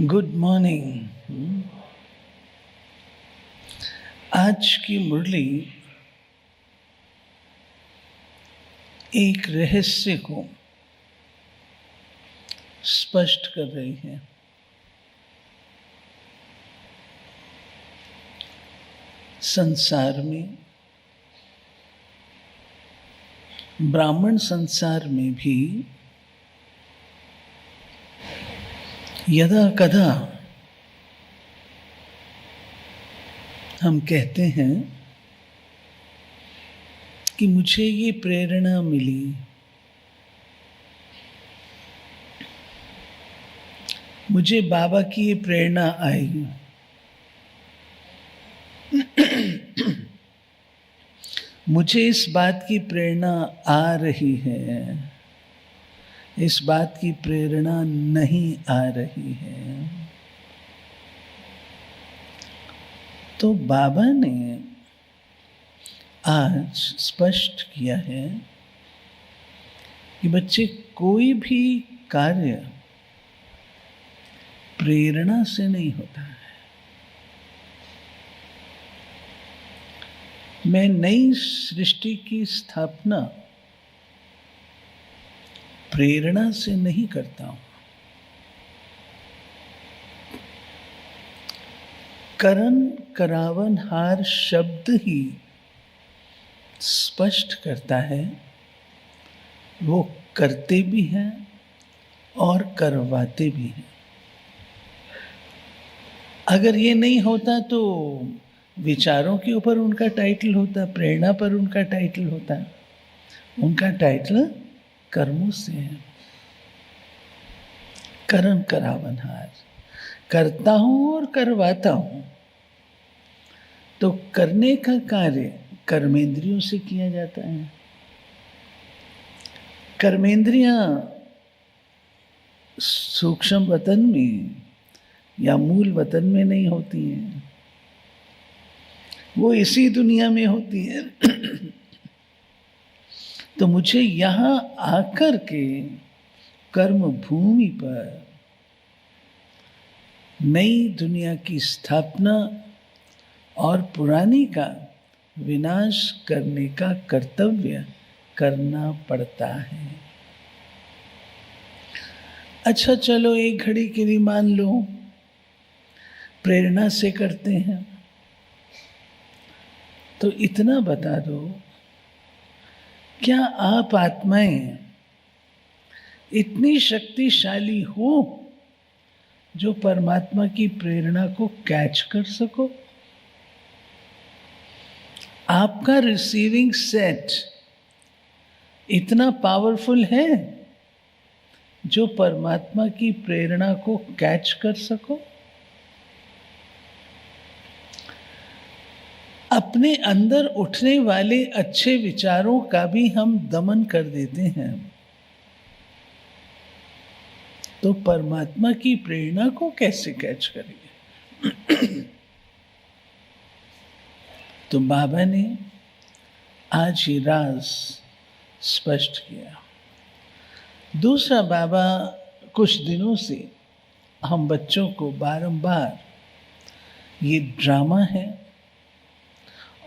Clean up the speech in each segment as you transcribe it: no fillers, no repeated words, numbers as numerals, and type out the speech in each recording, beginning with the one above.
Good morning. आज की मुरली एक रहस्य को स्पष्ट कर रही है। संसार में, ब्राह्मण संसार में भी यदा कदा हम कहते हैं कि मुझे ये प्रेरणा मिली, मुझे बाबा की ये प्रेरणा आई, मुझे इस बात की प्रेरणा आ रही है, इस बात की प्रेरणा नहीं आ रही है। तो बाबा ने आज स्पष्ट किया है कि बच्चे, कोई भी कार्य प्रेरणा से नहीं होता है। मैं नई सृष्टि की स्थापना प्रेरणा से नहीं करता हूं। करन करावन हार शब्द ही स्पष्ट करता है, वो करते भी हैं और करवाते भी हैं। अगर ये नहीं होता तो विचारों के ऊपर उनका टाइटल होता, प्रेरणा पर उनका टाइटल होता। उनका टाइटल कर्मों से है। करन करावन हार, करता हूं और करवाता हूं। तो करने का कार्य कर्मेंद्रियों से किया जाता है। कर्मेंद्रियां सूक्ष्म वतन में या मूल वतन में नहीं होती हैं, वो इसी दुनिया में होती है। तो मुझे यहां आकर के कर्म भूमि पर नई दुनिया की स्थापना और पुरानी का विनाश करने का कर्तव्य करना पड़ता है। अच्छा, चलो एक घड़ी के लिए मान लो प्रेरणा से करते हैं, तो इतना बता दो, क्या आप आत्माएं इतनी शक्तिशाली हो जो परमात्मा की प्रेरणा को कैच कर सको? आपका रिसीविंग सेट इतना पावरफुल है जो परमात्मा की प्रेरणा को कैच कर सको? अपने अंदर उठने वाले अच्छे विचारों का भी हम दमन कर देते हैं, तो परमात्मा की प्रेरणा को कैसे कैच करेंगे? तो बाबा ने आज ये राज स्पष्ट किया। दूसरा, बाबा कुछ दिनों से हम बच्चों को बारंबार, ये ड्रामा है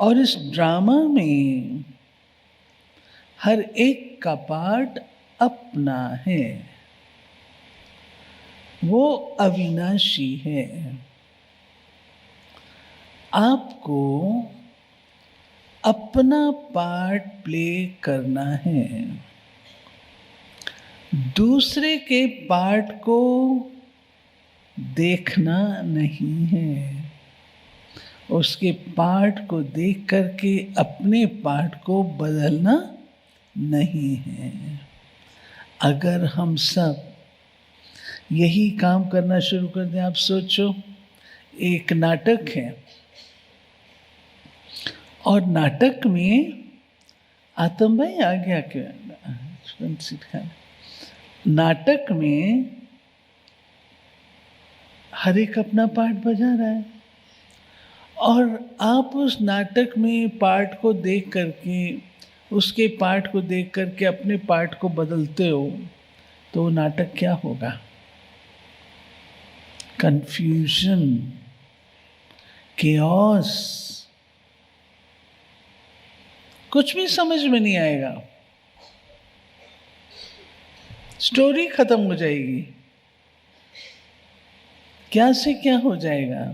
और इस ड्रामा में हर एक का पार्ट अपना है, वो अविनाशी है। आपको अपना पार्ट प्ले करना है, दूसरे के पार्ट को देखना नहीं है, उसके पार्ट को देख करके अपने पार्ट को बदलना नहीं है। अगर हम सब यही काम करना शुरू कर दें, आप सोचो, एक नाटक है और नाटक में आतम भाई आ गया क्या? नाटक में हर एक अपना पार्ट बजा रहा है और आप उस नाटक में पार्ट को देख करके, उसके पार्ट को देख करके अपने पार्ट को बदलते हो, तो वो नाटक क्या होगा? कंफ्यूजन, केओस, कुछ भी समझ में नहीं आएगा, स्टोरी खत्म हो जाएगी, क्या से क्या हो जाएगा।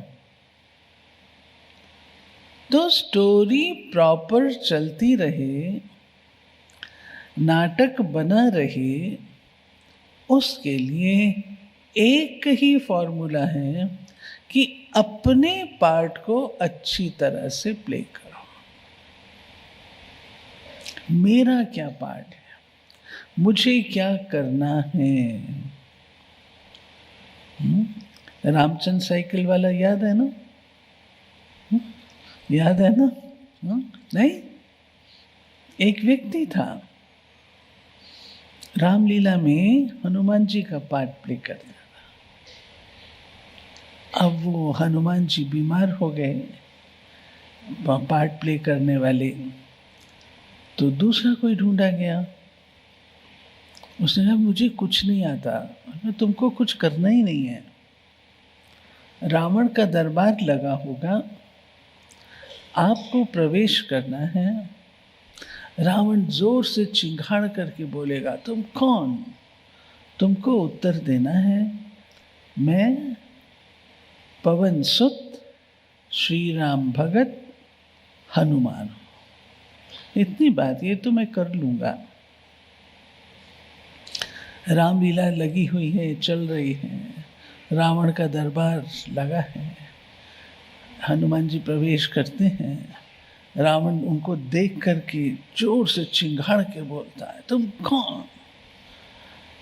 तो स्टोरी प्रॉपर चलती रहे, नाटक बना रहे, उसके लिए एक ही फॉर्मूला है कि अपने पार्ट को अच्छी तरह से प्ले करो। मेरा क्या पार्ट है, मुझे क्या करना है। रामचंद्र साइकिल वाला याद है ना? याद है ना? नहीं, एक व्यक्ति था, रामलीला में हनुमान जी का पार्ट प्ले करता था। अब वो हनुमान जी बीमार हो गए पार्ट प्ले करने वाले, तो दूसरा कोई ढूंढा गया। उसने कहा मुझे कुछ नहीं आता, तुमको कुछ करना ही नहीं है। रावण का दरबार लगा होगा, आपको प्रवेश करना है। रावण जोर से चिंगाड़ करके बोलेगा, तुम कौन? तुमको उत्तर देना है, मैं पवन सुत श्री राम भगत हनुमान हूं। इतनी बात ये तो मैं कर लूंगा। रामलीला लगी हुई है, चल रही है, रावण का दरबार लगा है, हनुमान जी प्रवेश करते हैं। रावण उनको देख करके जोर से चिंगाड़ के बोलता है, तुम कौन?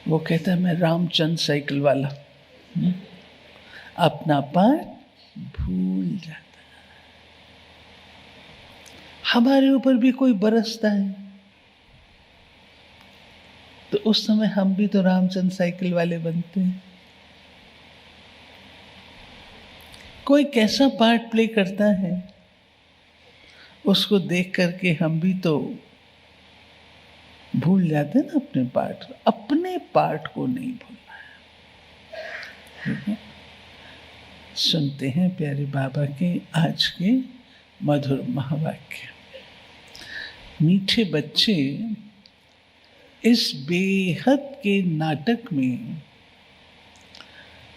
वो कहता है, मैं रामचंद्र साइकिल वाला। अपना पार्ट भूल जाता है। हमारे ऊपर भी कोई बरसता है तो उस समय हम भी तो रामचंद्र साइकिल वाले बनते हैं। कोई कैसा पार्ट प्ले करता है, उसको देख करके हम भी तो भूल जाते हैं ना अपने पार्ट। अपने पार्ट को नहीं भूलना है। सुनते हैं प्यारे बाबा के आज के मधुर महावाक्य। मीठे बच्चे, इस बेहद के नाटक में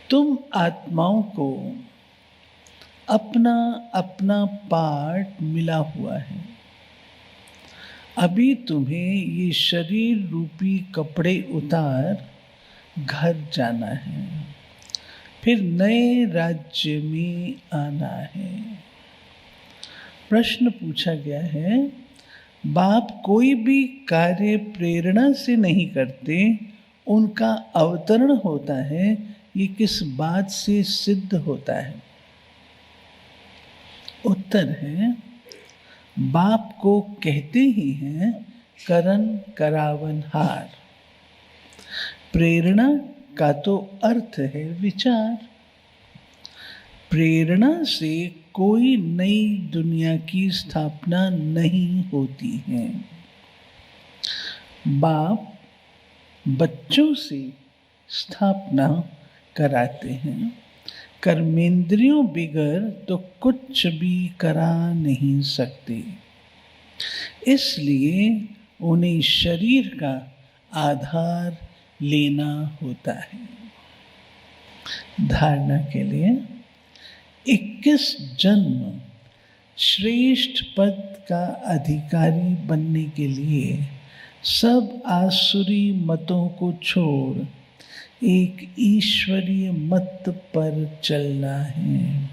तुम आत्माओं को अपना अपना पार्ट मिला हुआ है। अभी तुम्हें ये शरीर रूपी कपड़े उतार घर जाना है, फिर नए राज्य में आना है। प्रश्न पूछा गया है, बाप कोई भी कार्य प्रेरणा से नहीं करते, उनका अवतरण होता है, ये किस बात से सिद्ध होता है? उत्तर है, बाप को कहते ही हैं करन करावन हार। प्रेरणा का तो अर्थ है विचार। प्रेरणा से कोई नई दुनिया की स्थापना नहीं होती है। बाप बच्चों से स्थापना कराते हैं। कर्मेंद्रियों बिगर तो कुछ भी करा नहीं सकते, इसलिए उन्हें शरीर का आधार लेना होता है। धारणा के लिए 21 जन्म श्रेष्ठ पद का अधिकारी बनने के लिए सब आसुरी मतों को छोड़ एक ईश्वरीय मत पर चलना है।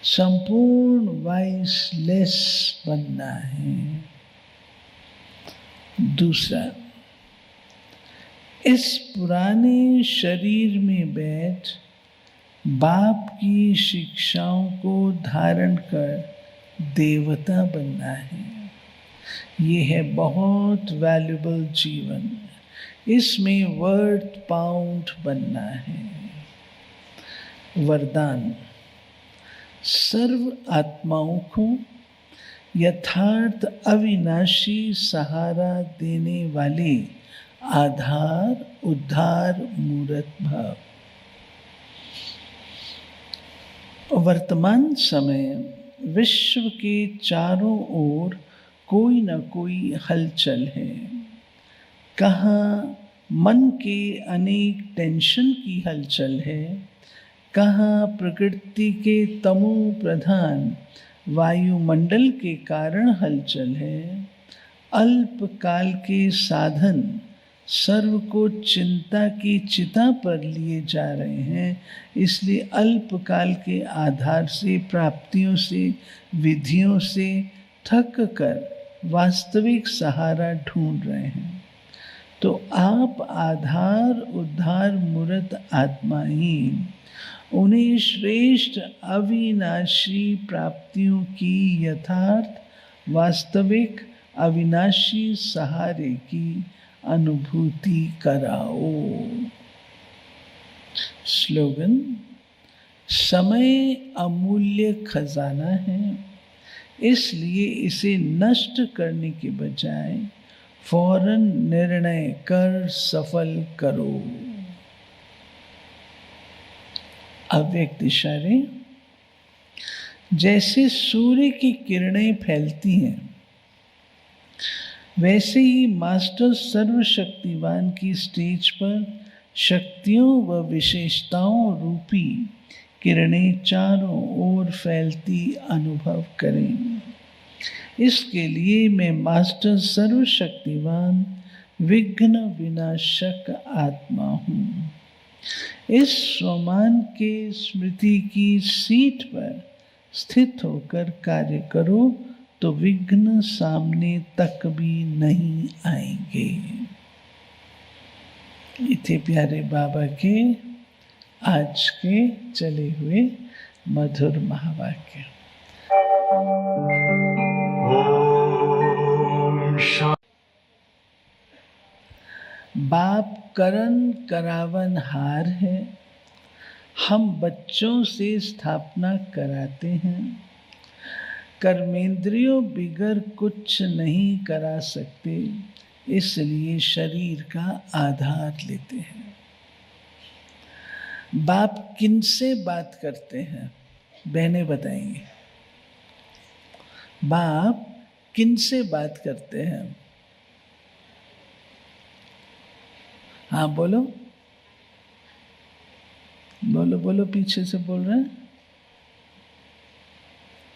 संपूर्ण वाइसलेस बनना है। दूसरा, इस पुराने शरीर में बैठ बाप की शिक्षाओं को धारण कर देवता बनना है। ये है बहुत वैल्यूबल जीवन। इसमें वर्थ पाउंड बनना है। वरदान, सर्व आत्माओं को यथार्थ अविनाशी सहारा देने वाले आधार उद्धार मूर्त भाव। वर्तमान समय विश्व के चारों ओर कोई न कोई हलचल है। कहाँ मन के अनेक टेंशन की हलचल है, कहाँ प्रकृति के तमो प्रधान वायुमंडल के कारण हलचल है। अल्पकाल के साधन सर्व को चिंता की चिता पर लिए जा रहे हैं, इसलिए अल्पकाल के आधार से, प्राप्तियों से, विधियों से थक कर वास्तविक सहारा ढूंढ रहे हैं। तो आप आधार उद्धार मूर्त आत्मा ही उन्हें श्रेष्ठ अविनाशी प्राप्तियों की यथार्थ वास्तविक अविनाशी सहारे की अनुभूति कराओ। स्लोगन: समय अमूल्य खजाना है, इसलिए इसे नष्ट करने के बजाय फौरन निर्णय कर सफल करो। अव्यक्त इशारे: जैसे सूर्य की किरणें फैलती हैं, वैसे ही मास्टर सर्वशक्तिवान की स्टेज पर शक्तियों व विशेषताओं रूपी किरणें चारों ओर फैलती अनुभव करें। इसके लिए मैं मास्टर सर्वशक्तिवान विघ्न विनाशक आत्मा हूँ। इस स्वमान के स्मृति की सीट पर स्थित होकर कार्य करो तो विघ्न सामने तक भी नहीं आएंगे। इतने प्यारे बाबा के आज के चले हुए मधुर महावाक्य। बाप करन करावन हार है, हम बच्चों से स्थापना कराते हैं। कर्मेंद्रियों बिगर कुछ नहीं करा सकते, इसलिए शरीर का आधार लेते हैं। बाप किनसे बात करते हैं? बहनें बताएंगे। बाप किनसे बात करते हैं? हाँ बोलो बोलो बोलो, पीछे से बोल रहे हैं।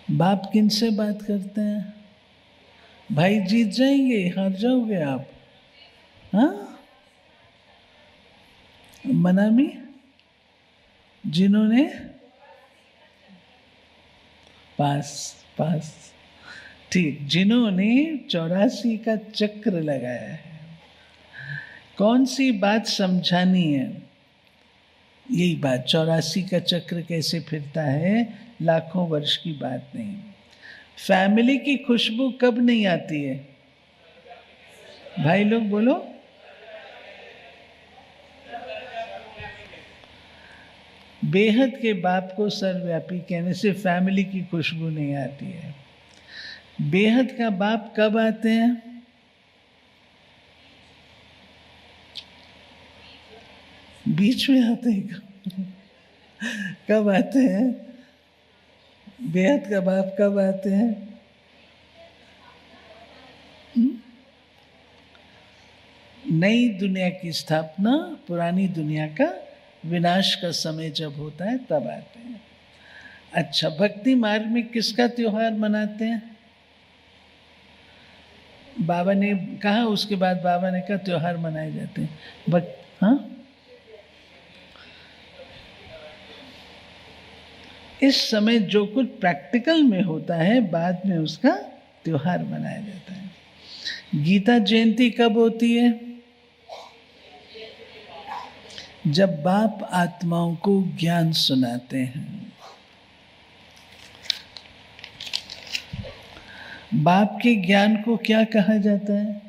बाप किनसे बात करते हैं? भाई जीत जाएंगे, हार जाओगे आप? हाँ, मनामी, जिन्होंने पास ठीक, जिन्होंने 84 का चक्र लगाया है। कौन सी बात समझानी है? यही बात, 84 का चक्र कैसे फिरता है, लाखों वर्ष की बात नहीं। फैमिली की खुशबू कब नहीं आती है? भाई लोग बोलो। बेहद के बाप को सर्वव्यापी कहने से फैमिली की खुशबू नहीं आती है। बेहद का बाप कब आते हैं? बीच में आते हैं। कब आते हैं? बेहद का बाप कब आते हैं? नई दुनिया की स्थापना, पुरानी दुनिया का विनाश का समय जब होता है तब आते हैं। अच्छा, भक्ति मार्ग में किसका त्योहार मनाते हैं? बाबा ने कहा, उसके बाद बाबा ने कहा त्योहार मनाए जाते हैं। हाँ, इस समय जो कुछ प्रैक्टिकल में होता है, बाद में उसका त्योहार मनाया जाता है। गीता जयंती कब होती है? जब बाप आत्माओं को ज्ञान सुनाते हैं। बाप के ज्ञान को क्या कहा जाता है?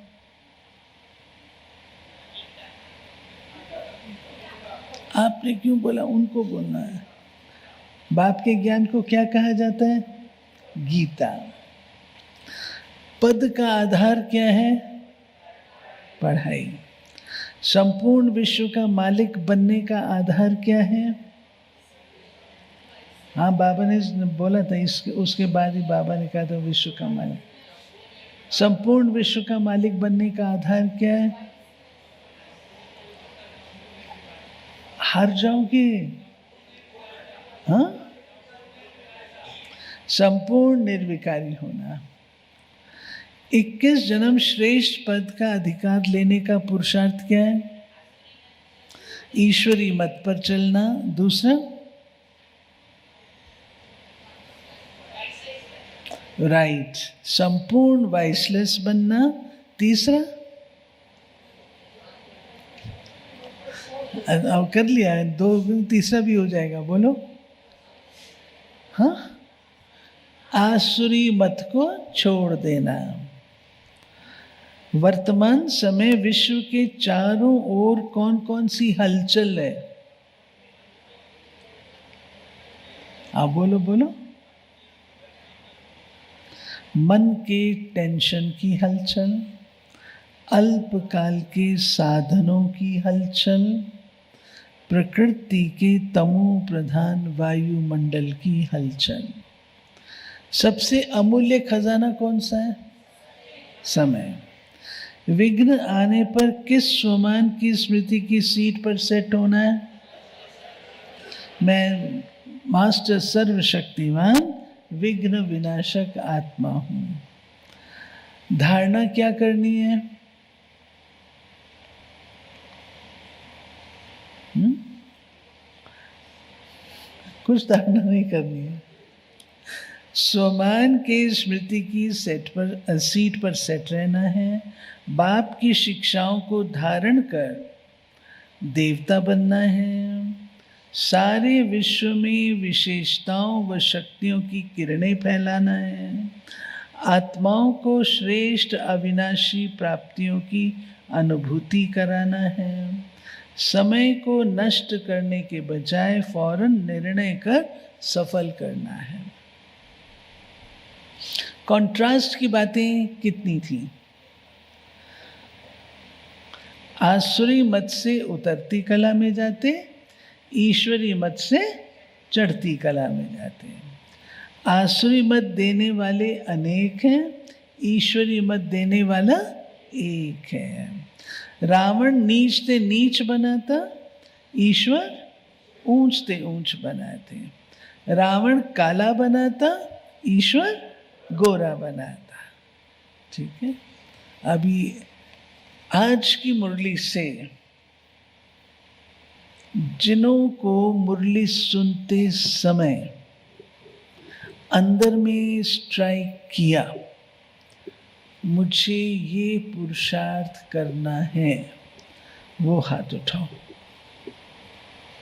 आपने क्यों बोला? उनको बोलना है। बाप के ज्ञान को क्या कहा जाता है? गीता। पद का आधार क्या है? पढ़ाई। संपूर्ण विश्व का मालिक बनने का आधार क्या है? हाँ, बाबा ने बोला था, इसके उसके बाद ही बाबा ने कहा था विश्व का मालिक। संपूर्ण विश्व का मालिक बनने का आधार क्या है? हार जाओगे। हाँ, संपूर्ण निर्विकारी होना। 21 जन्म श्रेष्ठ पद का अधिकार लेने का पुरुषार्थ क्या है? ईश्वरी मत पर चलना। दूसरा, राइट, संपूर्ण वाइसलेस बनना। तीसरा, अब कर लिया है, दो, तीसरा भी हो जाएगा, बोलो। हाँ, आसुरी मत को छोड़ देना। वर्तमान समय विश्व के चारों ओर कौन कौन सी हलचल है? आप बोलो बोलो। मन के टेंशन की हलचल, अल्पकाल के साधनों की हलचल, प्रकृति के तमो प्रधान वायुमंडल की हलचल। सबसे अमूल्य खजाना कौन सा है? समय। विघ्न आने पर किस स्वमान की स्मृति की सीट पर सेट होना है? मैं मास्टर सर्वशक्तिमान विघ्न विनाशक आत्मा हूं। धारणा क्या करनी है? कुछ धारणा नहीं करनी है। स्वमान के स्मृति की सीट पर सेट रहना है। बाप की शिक्षाओं को धारण कर देवता बनना है। सारे विश्व में विशेषताओं व शक्तियों की किरणें फैलाना है। आत्माओं को श्रेष्ठ अविनाशी प्राप्तियों की अनुभूति कराना है। समय को नष्ट करने के बजाय फौरन निर्णय कर सफल करना है। कंट्रास्ट की बातें कितनी थी? आसुरी मत से उतरती कला में जाते, ईश्वरी मत से चढ़ती कला में जाते हैं। आसुरी मत देने वाले अनेक हैं, ईश्वरी मत देने वाला एक है। रावण नीच ते नीच बनाता, ईश्वर ऊंच ते ऊंच बनाते। रावण काला बनाता, ईश्वर गोरा बनाता। ठीक है, अभी आज की मुरली से जिन्हों को मुरली सुनते समय अंदर में स्ट्राइक किया, मुझे ये पुरुषार्थ करना है, वो हाथ उठाओ।